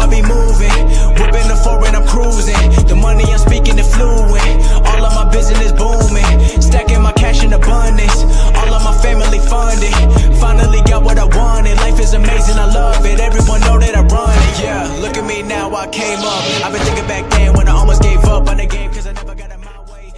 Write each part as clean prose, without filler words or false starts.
I be moving. Whipping the foreign, I'm cruising. The money I'm speaking is fluent. All of my business booming. Stacking my cash in abundance. All of my family funded. Finally got what I wanted. Life is amazing, I love it. Everyone know that I run it. Yeah, look at me now, I came up. I've been thinking back then when I almost gave up on the game, cause I never got in my way.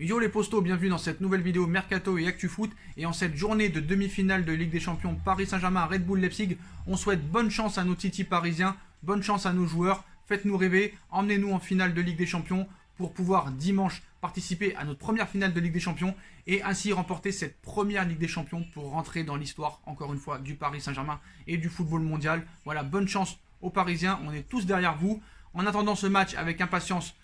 Yo les postos, bienvenue dans cette nouvelle vidéo Mercato et Actu Foot. Et en cette journée de demi-finale de Ligue des Champions Paris Saint-Germain Red Bull Leipzig, on souhaite bonne chance à nos titis parisiens, bonne chance à nos joueurs. Faites-nous rêver, emmenez-nous en finale de Ligue des Champions pour pouvoir dimanche participer à notre première finale de Ligue des Champions et ainsi remporter cette première Ligue des Champions pour rentrer dans l'histoire, encore une fois, du Paris Saint-Germain et du football mondial. Voilà, bonne chance aux Parisiens, on est tous derrière vous. En attendant ce match avec impatience,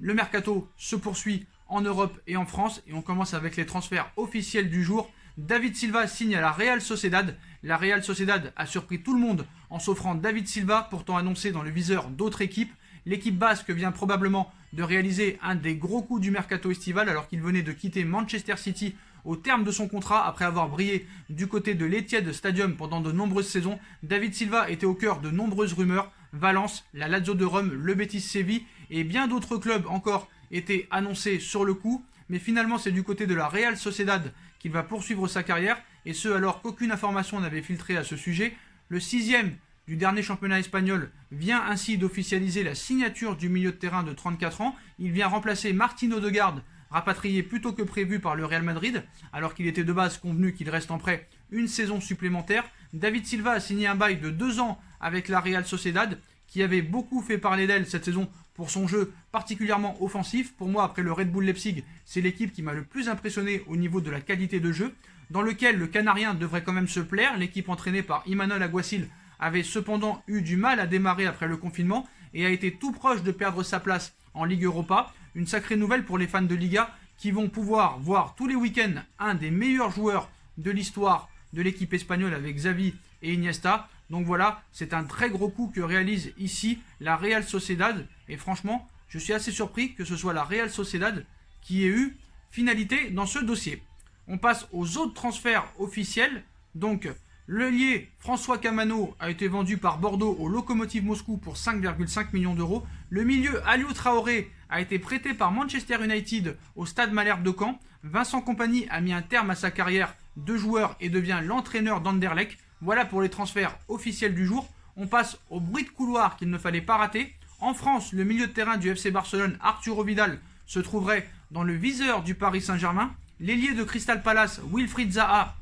le Mercato se poursuit en Europe et en France et on commence avec les transferts officiels du jour. David Silva signe à la Real Sociedad. La Real Sociedad a surpris tout le monde en s'offrant David Silva, pourtant annoncé dans le viseur d'autres équipes. L'équipe basque vient probablement de réaliser un des gros coups du mercato estival alors qu'il venait de quitter Manchester City au terme de son contrat après avoir brillé du côté de l'Etihad Stadium pendant de nombreuses saisons. David Silva était au cœur de nombreuses rumeurs. Valence, la Lazio de Rome, le Betis Séville et bien d'autres clubs encore étaient annoncés sur le coup. Mais finalement, c'est du côté de la Real Sociedad qu'il va poursuivre sa carrière, et ce alors qu'aucune information n'avait filtré à ce sujet. Le 6e du dernier championnat espagnol vient ainsi d'officialiser la signature du milieu de terrain de 34 ans. Il vient remplacer Martin Odegaard, rapatrié plus tôt que prévu par le Real Madrid, alors qu'il était de base convenu qu'il reste en prêt une saison supplémentaire. David Silva a signé un bail de 2 ans avec la Real Sociedad, qui avait beaucoup fait parler d'elle cette saison pour son jeu particulièrement offensif. Pour moi, après le Red Bull Leipzig, c'est l'équipe qui m'a le plus impressionné au niveau de la qualité de jeu, dans lequel le Canarien devrait quand même se plaire. L'équipe entraînée par Imanol Alguacil avait cependant eu du mal à démarrer après le confinement et a été tout proche de perdre sa place en Ligue Europa. Une sacrée nouvelle pour les fans de Liga qui vont pouvoir voir tous les week-ends un des meilleurs joueurs de l'histoire de l'équipe espagnole avec Xavi et Iniesta. Donc voilà, c'est un très gros coup que réalise ici la Real Sociedad. Et franchement, je suis assez surpris que ce soit la Real Sociedad qui ait eu finalité dans ce dossier. On passe aux autres transferts officiels. Donc, l'ailier François Camano a été vendu par Bordeaux au Lokomotiv Moscou pour 5,5 millions d'euros. Le milieu Aliou Traoré a été prêté par Manchester United au Stade Malherbe de Caen. Vincent Kompany a mis un terme à sa carrière de joueur et devient l'entraîneur d'Anderlecht. Voilà pour les transferts officiels du jour. On passe au bruit de couloir qu'il ne fallait pas rater. En France, le milieu de terrain du FC Barcelone, Arturo Vidal, se trouverait dans le viseur du Paris Saint-Germain. L'ailier de Crystal Palace, Wilfried Zaha,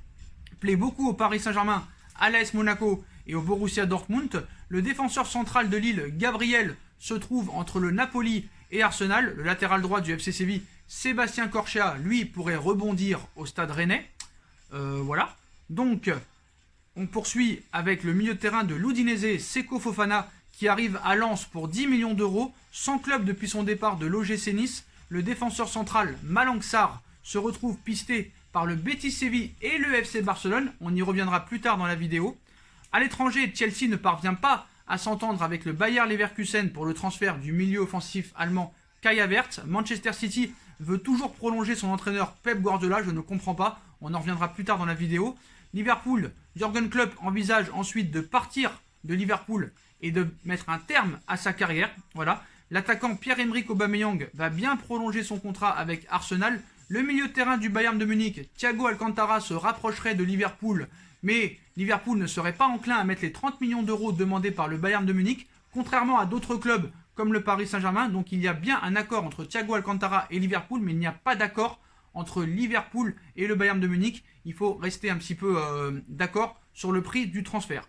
plaît beaucoup au Paris Saint-Germain, à l'AS Monaco et au Borussia Dortmund. Le défenseur central de Lille, Gabriel, se trouve entre le Napoli et Arsenal. Le latéral droit du FC Séville, Sébastien Corchia, lui, pourrait rebondir au Stade Rennais. Voilà. Donc, on poursuit avec le milieu de terrain de l'Udinese, Seko Fofana, qui arrive à Lens pour 10 millions d'euros. Sans club depuis son départ de l'OGC Nice, le défenseur central Malang Sarr se retrouve pisté par le Betis Séville et le FC Barcelone. On y reviendra plus tard dans la vidéo. À l'étranger, Chelsea ne parvient pas à s'entendre avec le Bayer Leverkusen pour le transfert du milieu offensif allemand Kai Havertz. Manchester City veut toujours prolonger son entraîneur Pep Guardiola, je ne comprends pas. On en reviendra plus tard dans la vidéo. Liverpool, Jürgen Klopp envisage ensuite de partir de Liverpool et de mettre un terme à sa carrière. Voilà. L'attaquant Pierre-Emerick Aubameyang va bien prolonger son contrat avec Arsenal. Le milieu de terrain du Bayern de Munich, Thiago Alcantara, se rapprocherait de Liverpool, mais Liverpool ne serait pas enclin à mettre les 30 millions d'euros demandés par le Bayern de Munich, contrairement à d'autres clubs comme le Paris Saint-Germain. Donc il y a bien un accord entre Thiago Alcantara et Liverpool, mais il n'y a pas d'accord entre Liverpool et le Bayern de Munich. Il faut rester un petit peu d'accord sur le prix du transfert.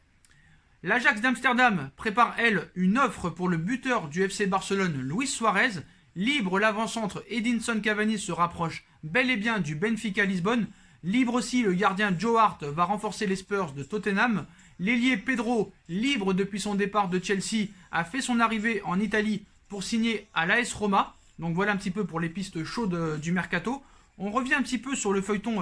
L'Ajax d'Amsterdam prépare, elle, une offre pour le buteur du FC Barcelone, Luis Suarez. Libre, l'avant-centre Edinson Cavani se rapproche bel et bien du Benfica Lisbonne. Libre aussi, le gardien Joe Hart va renforcer les Spurs de Tottenham. L'ailier Pedro, libre depuis son départ de Chelsea, a fait son arrivée en Italie pour signer à l'AS Roma. Donc voilà un petit peu pour les pistes chaudes du mercato. On revient un petit peu sur le feuilleton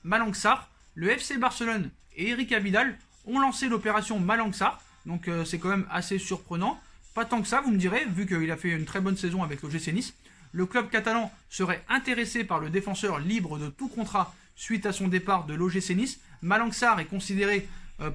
Malang Sarr. Le FC Barcelone et Eric Abidal ont lancé l'opération Malang Sarr. Donc c'est quand même assez surprenant. Pas tant que ça, vous me direz, vu qu'il a fait une très bonne saison avec l'OGC Nice. Le club catalan serait intéressé par le défenseur libre de tout contrat suite à son départ de l'OGC Nice. Malang Sarr est considéré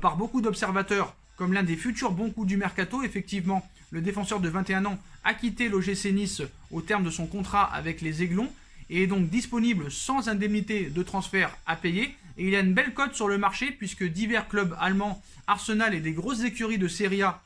par beaucoup d'observateurs comme l'un des futurs bons coups du mercato. Effectivement, le défenseur de 21 ans a quitté l'OGC Nice au terme de son contrat avec les Aiglons et est donc disponible sans indemnité de transfert à payer. Et il a une belle cote sur le marché puisque divers clubs allemands, Arsenal et des grosses écuries de Serie A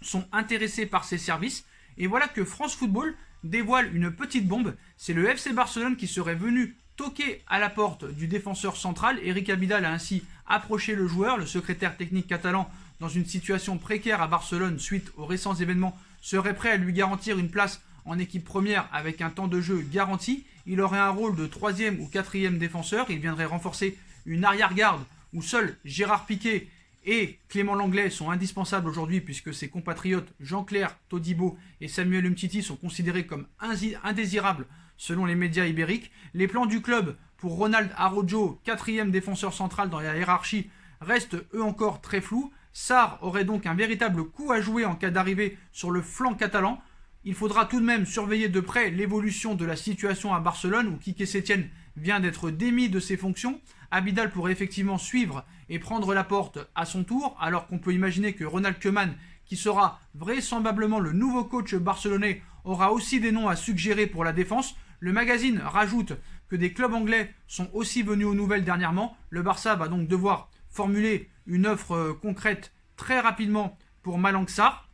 sont intéressés par ses services. Et voilà que France Football dévoile une petite bombe. C'est le FC Barcelone qui serait venu toquer à la porte du défenseur central. Eric Abidal a ainsi approché le joueur. Le secrétaire technique catalan, dans une situation précaire à Barcelone suite aux récents événements, serait prêt à lui garantir une place en équipe première avec un temps de jeu garanti. Il aurait un rôle de 3e ou 4e défenseur. Il viendrait renforcer une arrière-garde où seuls Gérard Piqué et Clément Langlais sont indispensables aujourd'hui puisque ses compatriotes Jean-Claire Todibo et Samuel Umtiti sont considérés comme indésirables selon les médias ibériques. Les plans du club pour Ronald Araujo, 4e défenseur central dans la hiérarchie, restent eux encore très flous. Sarr aurait donc un véritable coup à jouer en cas d'arrivée sur le flanc catalan. Il faudra tout de même surveiller de près l'évolution de la situation à Barcelone où Quique Setién vient d'être démis de ses fonctions. Abidal pourrait effectivement suivre et prendre la porte à son tour, alors qu'on peut imaginer que Ronald Koeman, qui sera vraisemblablement le nouveau coach barcelonais, aura aussi des noms à suggérer pour la défense. Le magazine rajoute que des clubs anglais sont aussi venus aux nouvelles dernièrement. Le Barça va donc devoir formuler une offre concrète très rapidement pour Malang Sarr.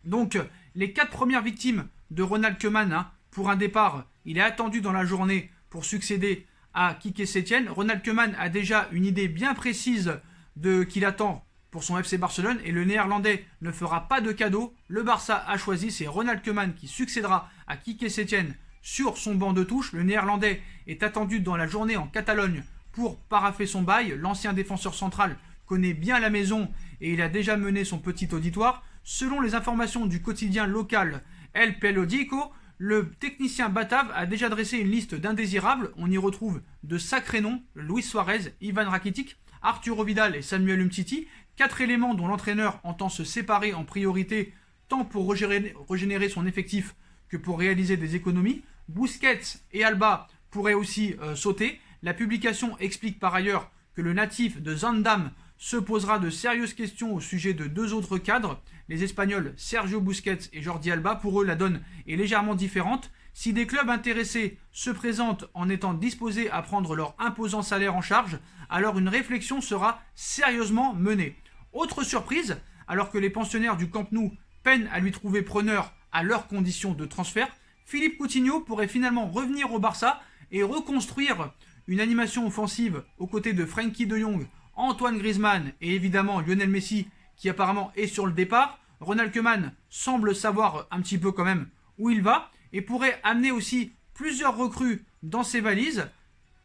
Donc les 4 premières victimes de Ronald Koeman pour un départ, il est attendu dans la journée pour succéder à Quique Setién. Ronald Koeman a déjà une idée bien précise de qu'il attend pour son FC Barcelone et le néerlandais ne fera pas de cadeau. Le Barça a choisi, c'est Ronald Koeman qui succédera à Quique Setién sur son banc de touche. Le néerlandais est attendu dans la journée en Catalogne pour paraffer son bail. L'ancien défenseur central connaît bien la maison et il a déjà mené son petit auditoire. Selon les informations du quotidien local El Periódico, le technicien batave a déjà dressé une liste d'indésirables. On y retrouve de sacrés noms: Luis Suarez, Ivan Rakitic, Arturo Vidal et Samuel Umtiti. 4 éléments dont l'entraîneur entend se séparer en priorité, tant pour régénérer son effectif que pour réaliser des économies. Busquets et Alba pourraient aussi sauter. La publication explique par ailleurs que le natif de Zaandam se posera de sérieuses questions au sujet de 2 autres cadres, les Espagnols Sergio Busquets et Jordi Alba. Pour eux, la donne est légèrement différente. Si des clubs intéressés se présentent en étant disposés à prendre leur imposant salaire en charge, alors une réflexion sera sérieusement menée. Autre surprise, alors que les pensionnaires du Camp Nou peinent à lui trouver preneur à leurs conditions de transfert, Philippe Coutinho pourrait finalement revenir au Barça et reconstruire une animation offensive aux côtés de Frenkie de Jong, Antoine Griezmann et évidemment Lionel Messi qui apparemment est sur le départ. Ronald Koeman semble savoir un petit peu quand même où il va et pourrait amener aussi plusieurs recrues dans ses valises.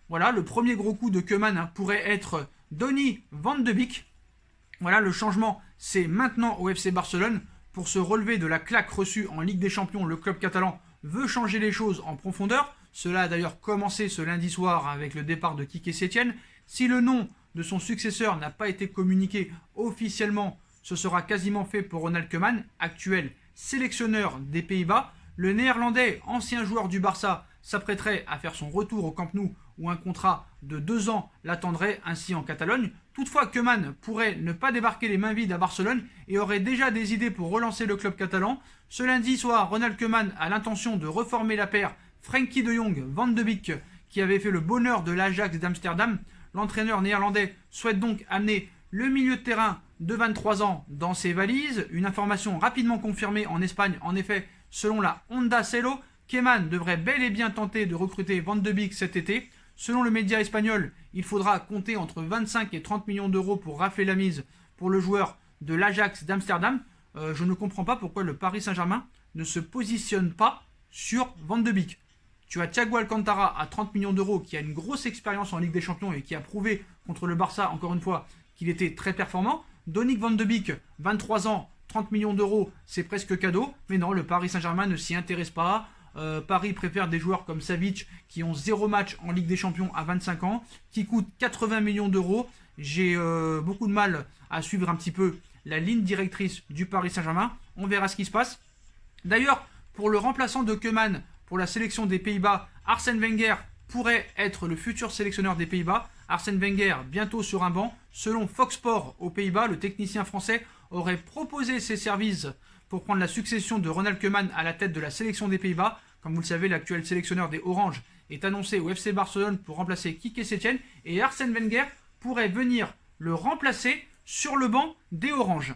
Voilà, le premier gros coup de Koeman pourrait être Donny van de Beek. Voilà, le changement c'est maintenant au FC Barcelone. Pour se relever de la claque reçue en Ligue des Champions, le club catalan veut changer les choses en profondeur. Cela a d'ailleurs commencé ce lundi soir avec le départ de Quique Setién. Si le nom de son successeur n'a pas été communiqué officiellement, ce sera quasiment fait pour Ronald Koeman, actuel sélectionneur des Pays-Bas. Le néerlandais, ancien joueur du Barça, s'apprêterait à faire son retour au Camp Nou où un contrat de 2 ans l'attendrait ainsi en Catalogne. Toutefois, Koeman pourrait ne pas débarquer les mains vides à Barcelone et aurait déjà des idées pour relancer le club catalan. Ce lundi soir, Ronald Koeman a l'intention de reformer la paire Frenkie de Jong, Van de Beek, qui avait fait le bonheur de l'Ajax d'Amsterdam. L'entraîneur néerlandais souhaite donc amener le milieu de terrain de 23 ans dans ses valises. Une information rapidement confirmée en Espagne. En effet, selon la Onda Cero, Koeman devrait bel et bien tenter de recruter Van de Beek cet été. Selon le média espagnol, il faudra compter entre 25 et 30 millions d'euros pour rafler la mise pour le joueur de l'Ajax d'Amsterdam. Je ne comprends pas pourquoi le Paris Saint-Germain ne se positionne pas sur Van de Beek. Tu as Thiago Alcantara à 30 millions d'euros qui a une grosse expérience en Ligue des Champions et qui a prouvé contre le Barça, encore une fois, qu'il était très performant. Donny van de Beek, 23 ans, 30 millions d'euros, c'est presque cadeau. Mais non, le Paris Saint-Germain ne s'y intéresse pas. Paris préfère des joueurs comme Savic qui ont 0 match en Ligue des Champions à 25 ans, qui coûtent 80 millions d'euros. J'ai beaucoup de mal à suivre un petit peu la ligne directrice du Paris Saint-Germain. On verra ce qui se passe. D'ailleurs, pour le remplaçant de Koeman pour la sélection des Pays-Bas, Arsène Wenger pourrait être le futur sélectionneur des Pays-Bas. Arsène Wenger, bientôt sur un banc. Selon Fox Sports aux Pays-Bas, le technicien français aurait proposé ses services pour prendre la succession de Ronald Koeman à la tête de la sélection des Pays-Bas. Comme vous le savez, l'actuel sélectionneur des Oranges est annoncé au FC Barcelone pour remplacer Quique Setien. Et Arsène Wenger pourrait venir le remplacer sur le banc des Oranges.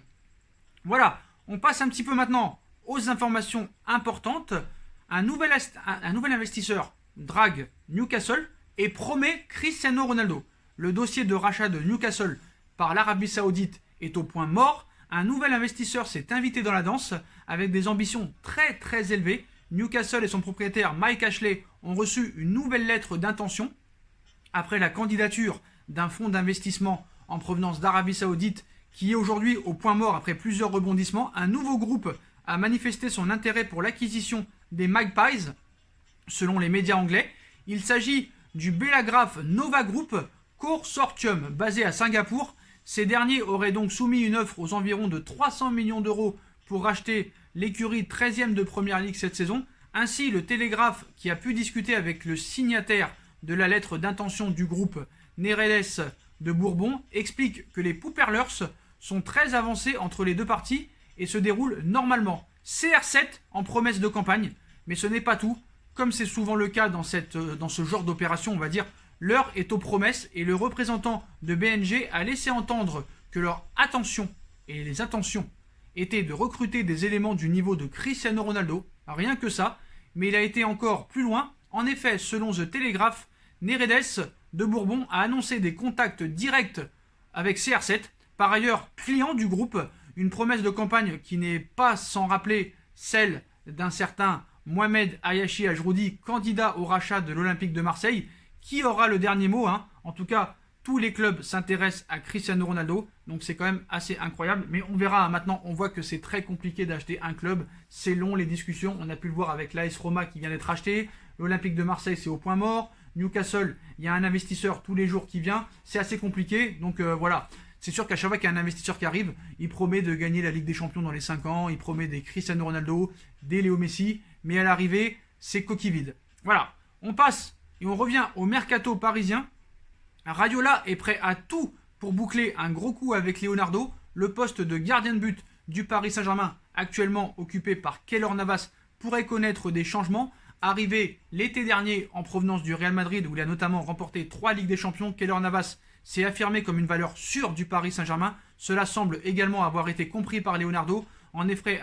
Voilà, on passe un petit peu maintenant aux informations importantes. Un nouvel investisseur drague Newcastle et promet Cristiano Ronaldo. Le dossier de rachat de Newcastle par l'Arabie Saoudite est au point mort. Un nouvel investisseur s'est invité dans la danse avec des ambitions très très élevées. Newcastle et son propriétaire Mike Ashley ont reçu une nouvelle lettre d'intention après la candidature d'un fonds d'investissement en provenance d'Arabie Saoudite qui est aujourd'hui au point mort après plusieurs rebondissements. Un nouveau groupe a manifesté son intérêt pour l'acquisition des Magpies, selon les médias anglais. Il s'agit du Bellagraph Nova Group Consortium basé à Singapour. Ces derniers auraient donc soumis une offre aux environs de 300 millions d'euros pour racheter l'écurie 13e de Première Ligue cette saison. Ainsi, le Télégraphe, qui a pu discuter avec le signataire de la lettre d'intention du groupe Neredes de Bourbon, explique que les Pouperlers sont très avancés entre les deux parties et se déroulent normalement. CR7 en promesse de campagne, mais ce n'est pas tout. Comme c'est souvent le cas dans ce genre d'opération, on va dire, l'heure est aux promesses et le représentant de BNG a laissé entendre que leur attention et les intentions étaient de recruter des éléments du niveau de Cristiano Ronaldo, rien que ça, mais il a été encore plus loin. En effet, selon The Telegraph, Neredes de Bourbon a annoncé des contacts directs avec CR7, par ailleurs client du groupe, une promesse de campagne qui n'est pas sans rappeler celle d'un certain Mohamed Ayashi Ajroudi, candidat au rachat de l'Olympique de Marseille. Qui aura le dernier mot, hein? En tout cas, tous les clubs s'intéressent à Cristiano Ronaldo, donc c'est quand même assez incroyable. Mais on verra maintenant, on voit que c'est très compliqué d'acheter un club. C'est long les discussions, on a pu le voir avec l'AS Roma qui vient d'être acheté. L'Olympique de Marseille, c'est au point mort. Newcastle, il y a un investisseur tous les jours qui vient. C'est assez compliqué, donc voilà. C'est sûr qu'à chaque fois qu'il y a un investisseur qui arrive, il promet de gagner la Ligue des Champions dans les 5 ans, il promet des Cristiano Ronaldo, des Léo Messi, mais à l'arrivée, c'est coquille vide. Voilà, on passe et on revient au mercato parisien. Raiola est prêt à tout pour boucler un gros coup avec Leonardo. Le poste de gardien de but du Paris Saint-Germain, actuellement occupé par Keylor Navas, pourrait connaître des changements. Arrivé l'été dernier en provenance du Real Madrid, où il a notamment remporté 3 Ligues des Champions, Keylor Navas s'est affirmé comme une valeur sûre du Paris Saint-Germain. Cela semble également avoir été compris par Leonardo. En effet,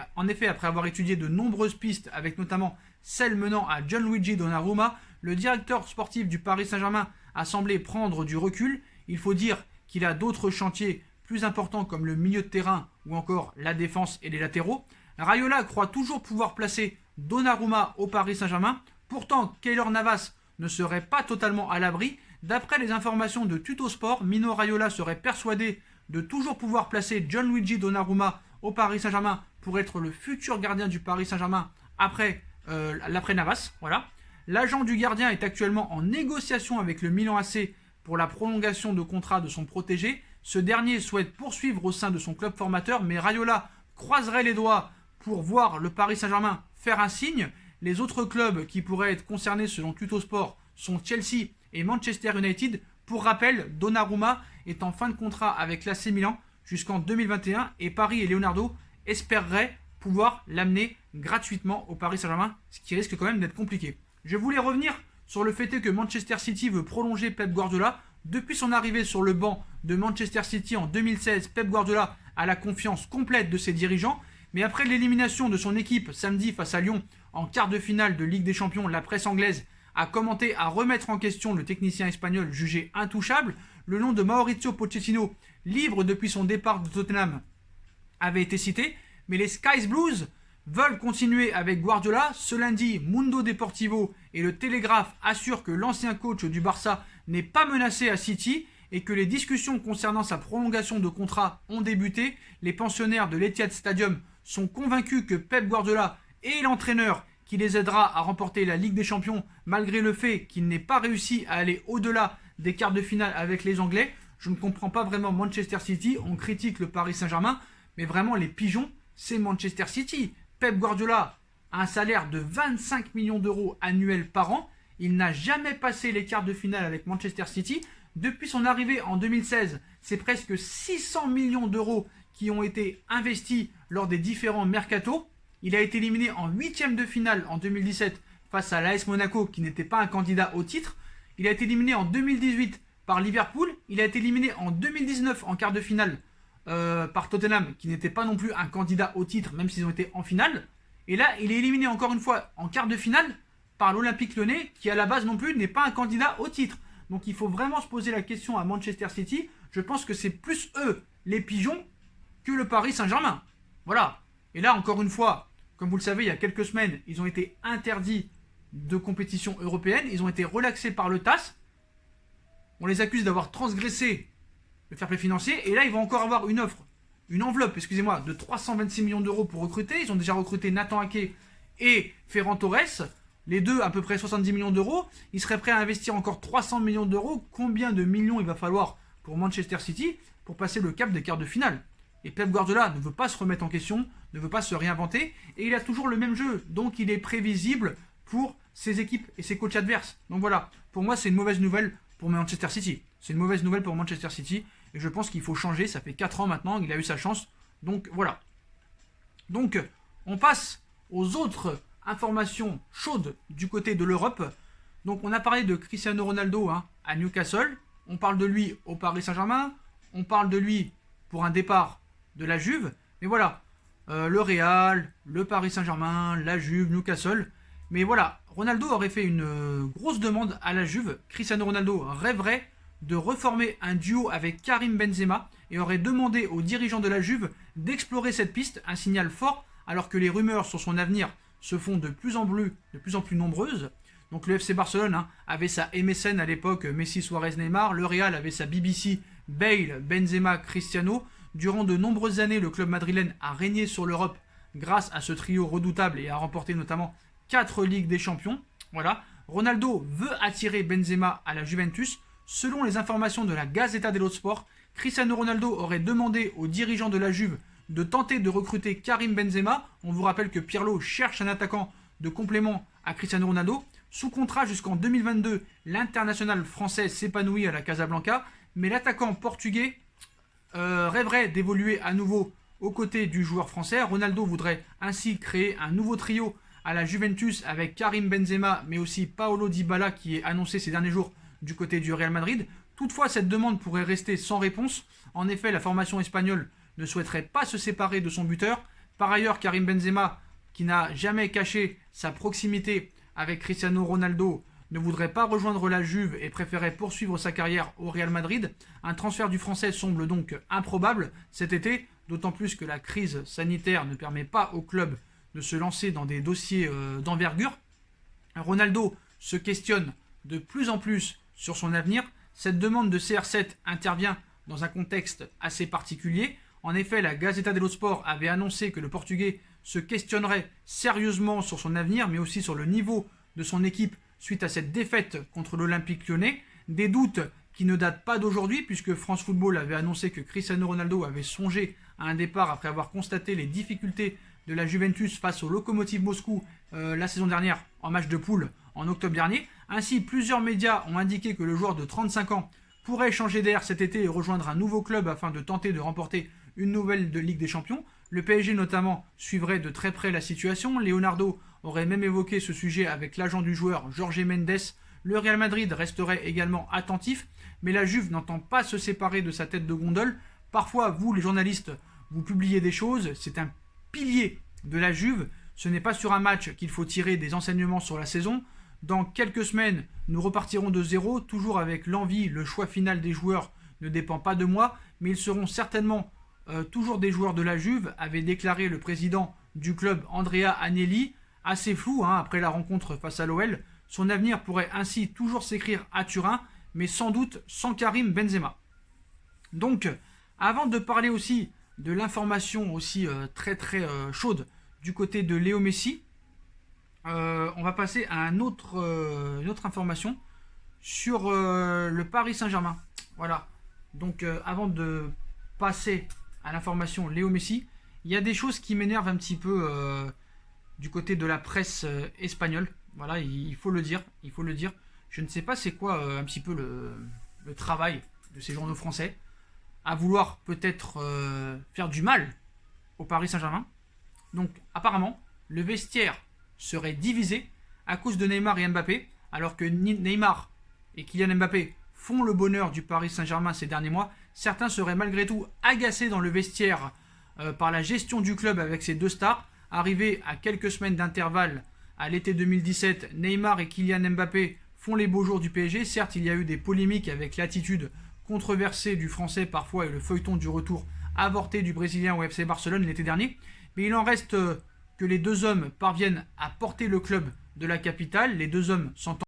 après avoir étudié de nombreuses pistes, avec notamment celle menant à Gianluigi Donnarumma, le directeur sportif du Paris Saint-Germain a semblé prendre du recul. Il faut dire qu'il a d'autres chantiers plus importants comme le milieu de terrain ou encore la défense et les latéraux. Raiola croit toujours pouvoir placer Donnarumma au Paris Saint-Germain. Pourtant, Keylor Navas ne serait pas totalement à l'abri. D'après les informations de Tuttosport, Mino Raiola serait persuadé de toujours pouvoir placer Gianluigi Donnarumma au Paris Saint-Germain pour être le futur gardien du Paris Saint-Germain après Navas. Voilà. L'agent du gardien est actuellement en négociation avec le Milan AC pour la prolongation de contrat de son protégé. Ce dernier souhaite poursuivre au sein de son club formateur, mais Raiola croiserait les doigts pour voir le Paris Saint-Germain faire un signe. Les autres clubs qui pourraient être concernés selon Tuttosport sont Chelsea et Manchester United. Pour rappel, Donnarumma est en fin de contrat avec l'AC Milan jusqu'en 2021 et Paris et Leonardo espéreraient pouvoir l'amener gratuitement au Paris Saint-Germain, ce qui risque quand même d'être compliqué. Je voulais revenir sur le fait que Manchester City veut prolonger Pep Guardiola. Depuis son arrivée sur le banc de Manchester City en 2016, Pep Guardiola a la confiance complète de ses dirigeants. Mais après l'élimination de son équipe samedi face à Lyon en quart de finale de Ligue des Champions, la presse anglaise a commenté à remettre en question le technicien espagnol jugé intouchable. Le nom de Mauricio Pochettino, libre depuis son départ de Tottenham, avait été cité. Mais les Skies Blues veulent continuer avec Guardiola. Ce lundi, Mundo Deportivo et le Télégraphe assurent que l'ancien coach du Barça n'est pas menacé à City et que les discussions concernant sa prolongation de contrat ont débuté. Les pensionnaires de l'Etihad Stadium sont convaincus que Pep Guardiola est l'entraîneur qui les aidera à remporter la Ligue des Champions malgré le fait qu'il n'ait pas réussi à aller au-delà des quarts de finale avec les Anglais. Je ne comprends pas vraiment Manchester City, on critique le Paris Saint-Germain, mais vraiment les pigeons, c'est Manchester City. Pep Guardiola a un salaire de 25 millions d'euros annuels par an Il n'a jamais passé les quarts de finale avec Manchester City. Depuis son arrivée en 2016, c'est presque 600 millions d'euros qui ont été investis lors des différents mercatos. Il a été éliminé en huitième de finale en 2017 face à l'AS Monaco qui n'était pas un candidat au titre. Il a été éliminé en 2018 par Liverpool. Il a été éliminé en 2019 en quart de finale par Tottenham qui n'était pas non plus un candidat au titre même s'ils ont été en finale. Et là, il est éliminé encore une fois en quart de finale par l'Olympique Lyonnais qui à la base non plus n'est pas un candidat au titre. Donc il faut vraiment se poser la question à Manchester City. Je pense que c'est plus eux, les pigeons, que le Paris Saint-Germain. Voilà. Et là, encore une fois, comme vous le savez, il y a quelques semaines, ils ont été interdits de compétition européenne. Ils ont été relaxés par le TAS. On les accuse d'avoir transgressé le fair play financier. Et là, ils vont encore avoir une offre, une enveloppe, excusez-moi, de 326 millions d'euros pour recruter. Ils ont déjà recruté Nathan Ake et Ferran Torres. Les deux, à peu près 70 millions d'euros. Ils seraient prêts à investir encore 300 millions d'euros. Combien de millions il va falloir pour Manchester City pour passer le cap des quarts de finale? Et Pep Guardiola ne veut pas se remettre en question, ne veut pas se réinventer. Et il a toujours le même jeu. Donc il est prévisible pour ses équipes et ses coachs adverses. Donc voilà, pour moi c'est une mauvaise nouvelle pour Manchester City. C'est une mauvaise nouvelle pour Manchester City. Et je pense qu'il faut changer. Ça fait 4 ans maintenant, il a eu sa chance. Donc voilà. Donc on passe aux autres informations chaudes du côté de l'Europe. Donc on a parlé de Cristiano Ronaldo à Newcastle. On parle de lui au Paris Saint-Germain. On parle de lui pour un départ de la Juve. Mais voilà, le Real, le Paris Saint-Germain, la Juve, Newcastle. Mais voilà, Ronaldo aurait fait une grosse demande à la Juve. Cristiano Ronaldo rêverait de reformer un duo avec Karim Benzema et aurait demandé aux dirigeants de la Juve d'explorer cette piste, un signal fort alors que les rumeurs sur son avenir se font de plus en plus nombreuses. Donc le FC Barcelone avait sa MSN à l'époque, Messi, Suarez, Neymar. Le Real avait sa BBC, Bale, Benzema, Cristiano. Durant de nombreuses années, le club madrilène a régné sur l'Europe grâce à ce trio redoutable et a remporté notamment 4 Ligues des Champions. Voilà. Ronaldo veut attirer Benzema à la Juventus. Selon les informations de la Gazzetta dello Sport, Cristiano Ronaldo aurait demandé aux dirigeants de la Juve de tenter de recruter Karim Benzema. On vous rappelle que Pirlo cherche un attaquant de complément à Cristiano Ronaldo. Sous contrat jusqu'en 2022, l'international français s'épanouit à la Casablanca, mais l'attaquant portugais rêverait d'évoluer à nouveau aux côtés du joueur français. Ronaldo voudrait ainsi créer un nouveau trio à la Juventus avec Karim Benzema, mais aussi Paulo Dybala qui est annoncé ces derniers jours du côté du Real Madrid. Toutefois, cette demande pourrait rester sans réponse. En effet, la formation espagnole ne souhaiterait pas se séparer de son buteur. Par ailleurs, Karim Benzema, qui n'a jamais caché sa proximité avec Cristiano Ronaldo, ne voudrait pas rejoindre la Juve et préférait poursuivre sa carrière au Real Madrid. Un transfert du Français semble donc improbable cet été, d'autant plus que la crise sanitaire ne permet pas au club de se lancer dans des dossiers d'envergure. Ronaldo se questionne de plus en plus sur son avenir. Cette demande de CR7 intervient dans un contexte assez particulier. En effet, la Gazzetta dello Sport avait annoncé que le Portugais se questionnerait sérieusement sur son avenir, mais aussi sur le niveau de son équipe suite à cette défaite contre l'Olympique Lyonnais. Des doutes qui ne datent pas d'aujourd'hui, puisque France Football avait annoncé que Cristiano Ronaldo avait songé à un départ après avoir constaté les difficultés de la Juventus face au Lokomotiv Moscou la saison dernière en match de poule en octobre dernier. Ainsi, plusieurs médias ont indiqué que le joueur de 35 ans pourrait changer d'air cet été et rejoindre un nouveau club afin de tenter de remporter une nouvelle de Ligue des Champions. Le PSG notamment suivrait de très près la situation. Leonardo aurait même évoqué ce sujet avec l'agent du joueur Jorge Mendes. Le Real Madrid resterait également attentif, mais la Juve n'entend pas se séparer de sa tête de gondole. Parfois, vous les journalistes, vous publiez des choses, c'est un pilier de la Juve. Ce n'est pas sur un match qu'il faut tirer des enseignements sur la saison. Dans quelques semaines, nous repartirons de zéro, toujours avec l'envie. Le choix final des joueurs ne dépend pas de moi, mais ils seront certainement toujours des joueurs de la Juve, avait déclaré le président du club Andrea Agnelli, assez flou après la rencontre face à l'OL. Son avenir pourrait ainsi toujours s'écrire à Turin, mais sans doute sans Karim Benzema. Donc, avant de parler aussi de l'information aussi très chaude du côté de Léo Messi, on va passer à une autre information sur le Paris Saint-Germain. Voilà. Donc, avant de passer à l'information Léo Messi, il y a des choses qui m'énervent un petit peu du côté de la presse espagnole. Voilà, il faut le dire. Il faut le dire. Je ne sais pas c'est quoi un petit peu le travail de ces journaux français à vouloir peut-être faire du mal au Paris Saint-Germain. Donc apparemment, le vestiaire serait divisé à cause de Neymar et Mbappé, alors que Neymar et Kylian Mbappé font le bonheur du Paris Saint-Germain ces derniers mois. Certains seraient malgré tout agacés dans le vestiaire par la gestion du club avec ces deux stars. Arrivés à quelques semaines d'intervalle à l'été 2017, Neymar et Kylian Mbappé font les beaux jours du PSG. Certes, il y a eu des polémiques avec l'attitude controversée du Français parfois et le feuilleton du retour avorté du Brésilien au FC Barcelone l'été dernier. Mais il en reste que les deux hommes parviennent à porter le club de la capitale. Les deux hommes s'entendent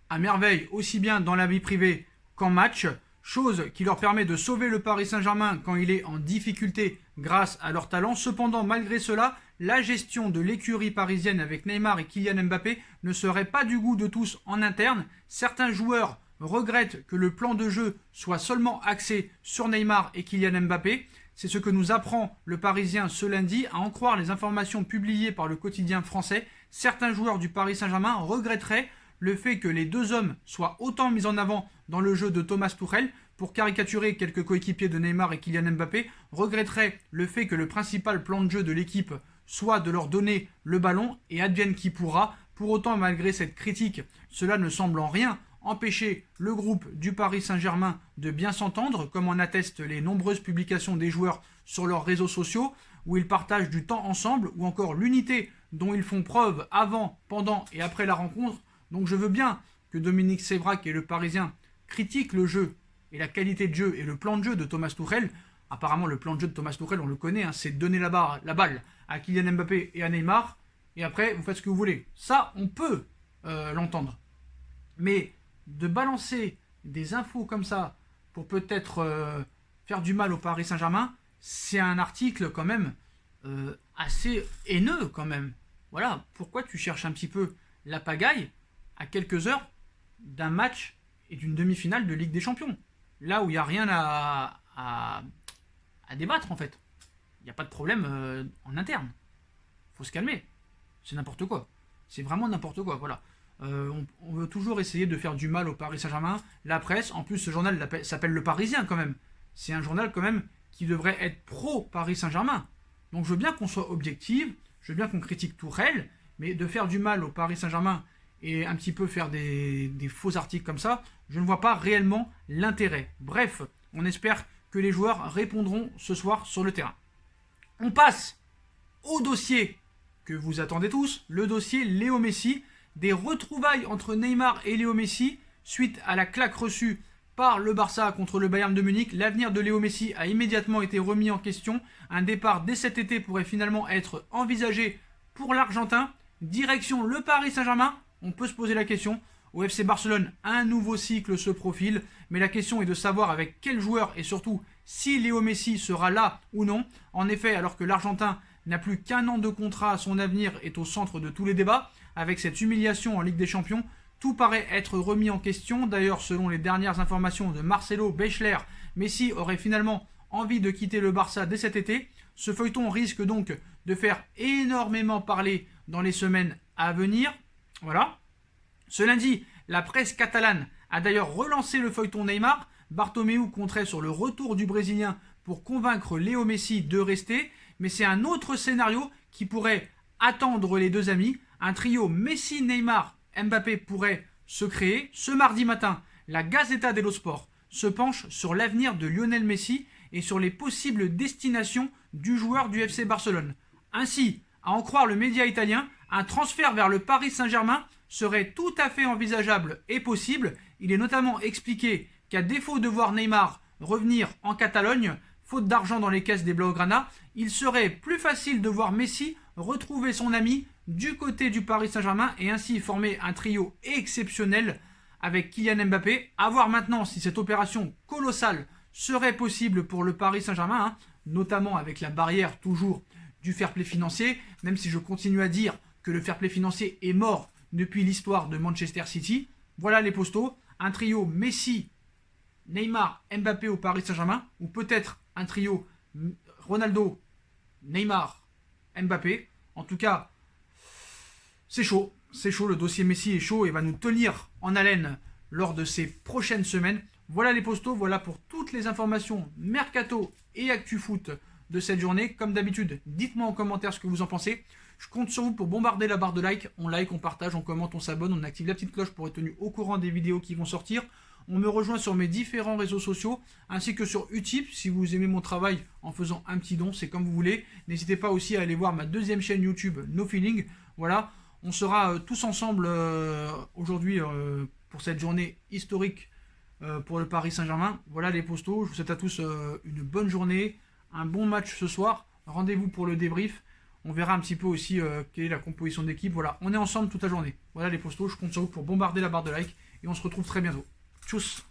à merveille aussi bien dans la vie privée qu'en match, chose qui leur permet de sauver le Paris Saint-Germain quand il est en difficulté grâce à leur talent. Cependant, malgré cela, la gestion de l'écurie parisienne avec Neymar et Kylian Mbappé ne serait pas du goût de tous en interne. Certains joueurs regrettent que le plan de jeu soit seulement axé sur Neymar et Kylian Mbappé. C'est ce que nous apprend le Parisien ce lundi. À en croire les informations publiées par le quotidien français, certains joueurs du Paris Saint-Germain regretteraient le fait que les deux hommes soient autant mis en avant dans le jeu de Thomas Tuchel. Pour caricaturer quelques coéquipiers de Neymar et Kylian Mbappé, regretterait le fait que le principal plan de jeu de l'équipe soit de leur donner le ballon et advienne qui pourra. Pour autant, malgré cette critique, cela ne semble en rien empêcher le groupe du Paris Saint-Germain de bien s'entendre, comme en attestent les nombreuses publications des joueurs sur leurs réseaux sociaux, où ils partagent du temps ensemble, ou encore l'unité dont ils font preuve avant, pendant et après la rencontre. Donc je veux bien que Dominique Sévrac et le Parisien critiquent le jeu et la qualité de jeu et le plan de jeu de Thomas Tuchel. Apparemment, le plan de jeu de Thomas Tuchel, on le connaît, hein, c'est donner la balle à Kylian Mbappé et à Neymar, et après, vous faites ce que vous voulez. Ça, on peut l'entendre. Mais de balancer des infos comme ça pour peut-être faire du mal au Paris Saint-Germain, c'est un article quand même assez haineux quand même. Voilà, pourquoi tu cherches un petit peu la pagaille à quelques heures d'un match et d'une demi-finale de Ligue des Champions. Là où il n'y a rien à débattre en fait. Il n'y a pas de problème en interne. Faut se calmer. C'est n'importe quoi. C'est vraiment n'importe quoi, voilà. On veut toujours essayer de faire du mal au Paris Saint-Germain. La presse, en plus ce journal s'appelle Le Parisien quand même. C'est un journal quand même qui devrait être pro-Paris Saint-Germain. Donc je veux bien qu'on soit objectif, je veux bien qu'on critique Tourelle, mais de faire du mal au Paris Saint-Germain et un petit peu faire des faux articles comme ça, je ne vois pas réellement l'intérêt. Bref, on espère que les joueurs répondront ce soir sur le terrain. On passe au dossier que vous attendez tous, le dossier Léo Messi, des retrouvailles entre Neymar et Léo Messi suite à la claque reçue par le Barça contre le Bayern de Munich. L'avenir de Léo Messi a immédiatement été remis en question. Un départ dès cet été pourrait finalement être envisagé pour l'Argentin. Direction le Paris Saint-Germain, on peut se poser la question. Au FC Barcelone, un nouveau cycle se profile, mais la question est de savoir avec quel joueur et surtout si Léo Messi sera là ou non. En effet, alors que l'Argentin n'a plus qu'un an de contrat, son avenir est au centre de tous les débats. Avec cette humiliation en Ligue des Champions, tout paraît être remis en question. D'ailleurs, selon les dernières informations de Marcelo Bechler, Messi aurait finalement envie de quitter le Barça dès cet été. Ce feuilleton risque donc de faire énormément parler dans les semaines à venir. Voilà. Ce lundi, la presse catalane a d'ailleurs relancé le feuilleton Neymar. Bartomeu compterait sur le retour du Brésilien pour convaincre Léo Messi de rester. Mais c'est un autre scénario qui pourrait attendre les deux amis. Un trio Messi, Neymar, Mbappé pourrait se créer. Ce mardi matin, la Gazzetta dello Sport se penche sur l'avenir de Lionel Messi et sur les possibles destinations du joueur du FC Barcelone. Ainsi, à en croire le média italien, un transfert vers le Paris Saint-Germain serait tout à fait envisageable et possible. Il est notamment expliqué qu'à défaut de voir Neymar revenir en Catalogne, faute d'argent dans les caisses des Blaugrana, il serait plus facile de voir Messi retrouver son ami du côté du Paris Saint-Germain et ainsi former un trio exceptionnel avec Kylian Mbappé. À voir maintenant si cette opération colossale serait possible pour le Paris Saint-Germain, notamment avec la barrière toujours du fair play financier, même si je continue à dire que le fair play financier est mort depuis l'histoire de Manchester City. Voilà les postos, un trio Messi, Neymar, Mbappé au Paris Saint-Germain, ou peut-être un trio Ronaldo, Neymar, Mbappé. En tout cas, c'est chaud. c'est chaud, le dossier Messi est chaud et va nous tenir en haleine lors de ces prochaines semaines. Voilà les postos, voilà pour toutes les informations mercato et actu foot de cette journée. Comme d'habitude, dites-moi en commentaire ce que vous en pensez. Je compte sur vous pour bombarder la barre de like. On like, on partage, on commente, on s'abonne, on active la petite cloche pour être tenu au courant des vidéos qui vont sortir. On me rejoint sur mes différents réseaux sociaux, ainsi que sur Utip, si vous aimez mon travail en faisant un petit don, c'est comme vous voulez. N'hésitez pas aussi à aller voir ma deuxième chaîne YouTube, No Feeling. Voilà, on sera tous ensemble aujourd'hui pour cette journée historique pour le Paris Saint-Germain. Voilà les postos, je vous souhaite à tous une bonne journée, un bon match ce soir. Rendez-vous pour le débrief. On verra un petit peu aussi quelle est la composition d'équipe. Voilà, on est ensemble toute la journée. Voilà les postos, je compte sur vous pour bombarder la barre de like et on se retrouve très bientôt. Tchuss.